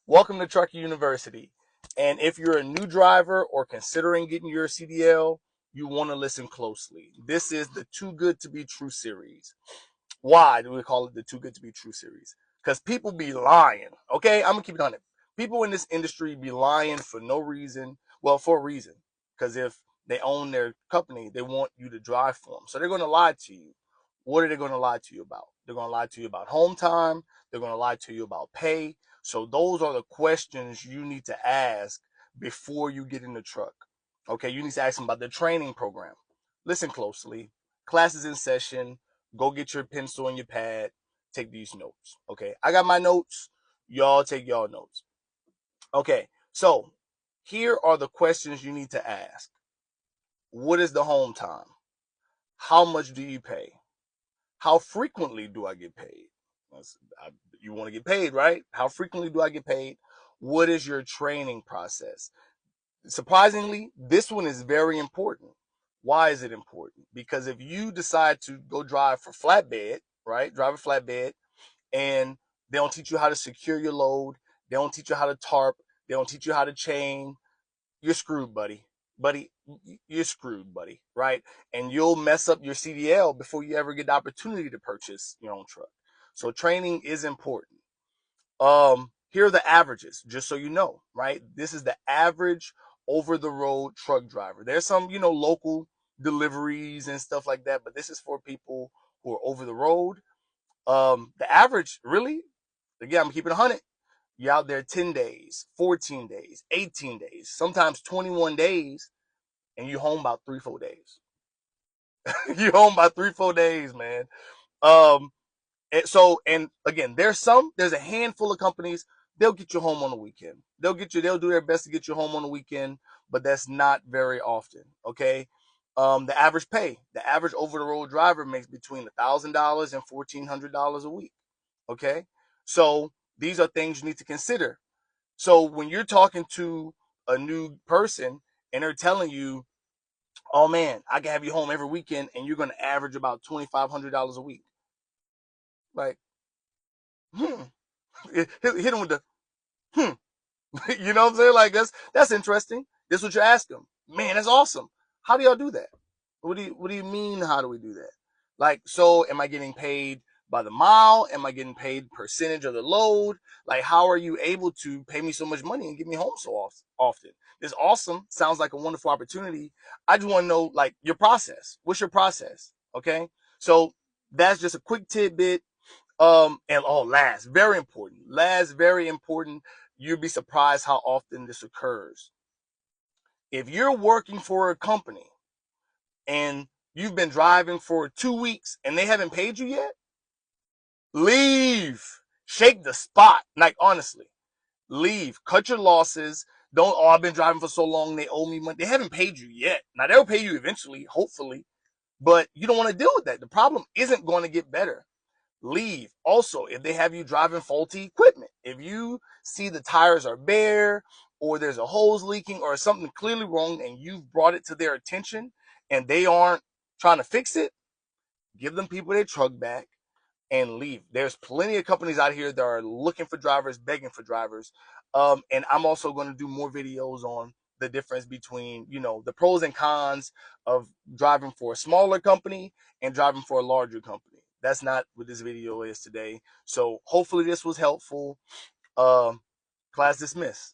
Welcome to Trucker University. And if you're a new driver or considering getting your CDL, you want to listen closely. This is the Too Good to Be True series. Why do we call it the Too Good to Be True series? Because people be lying. Okay, I'm gonna keep it on it. People in this industry be lying for no reason. Well, for a reason. Because if they own their company, they want you to drive for them. So they're gonna lie to you. What are they gonna lie to you about? They're gonna lie to you about home time. They're gonna lie to you about pay. So those are the questions you need to ask before you get in the truck. Okay, you need to ask them about the training program. Listen closely. Classes in session. Go get your pencil and your pad. Take these notes. Okay, I got my notes. Y'all take y'all notes. Okay, so here are the questions you need to ask. What is the home time? How much do you pay? How frequently do I get paid? You want to get paid, right? How frequently do I get paid? What is your training process? Surprisingly, this one is very important. Why is it important? Because if you decide to go drive for flatbed, right? Drive a flatbed, and they don't teach you how to secure your load, they don't teach you how to tarp, they don't teach you how to chain, you're screwed, buddy. Buddy, you're screwed, buddy, right? And you'll mess up your CDL before you ever get the opportunity to purchase your own truck. So training is important. Here are the averages, just so you know, right? This is the average over the road truck driver. There's some, local deliveries and stuff like that, but this is for people who are over the road. The average, really, again, I'm keeping 100. You're out there 10 days, 14 days, 18 days, sometimes 21 days, and you home about 3, 4 days. You home about 3, 4 days, man. Um, and again, there's a handful of companies, they'll get you home on the weekend. They'll do their best to get you home on the weekend, but that's not very often. Okay. The average over the road driver makes between $1,000 and $1,400 a week. Okay. So these are things you need to consider. So when you're talking to a new person and they're telling you, oh man, I can have you home every weekend and you're going to average about $2,500 a week. Like, hmm. Hit them with the, hmm. You know what I'm saying? Like, that's interesting. This is what you ask them. Man, that's awesome. How do y'all do that? What do you mean? How do we do that? Like, so am I getting paid by the mile? Am I getting paid percentage of the load? Like, how are you able to pay me so much money and get me home so often? It's awesome. Sounds like a wonderful opportunity. I just want to know, like, your process. What's your process? Okay. So that's just a quick tidbit. And very important. Last, very important. You'd be surprised how often this occurs. If you're working for a company and you've been driving for 2 weeks and they haven't paid you yet, leave. Shake the spot. Like, honestly, leave. Cut your losses. Don't, oh, I've been driving for so long, they owe me money. They haven't paid you yet. Now, they'll pay you eventually, hopefully, but you don't want to deal with that. The problem isn't going to get better. Leave. Also, if they have you driving faulty equipment, if you see the tires are bare or there's a hose leaking or something clearly wrong and you've brought it to their attention and they aren't trying to fix it, give them people their truck back and leave. There's plenty of companies out here that are looking for drivers, begging for drivers. And I'm also going to do more videos on the difference between, the pros and cons of driving for a smaller company and driving for a larger company. That's not what this video is today. So hopefully this was helpful. Class dismissed.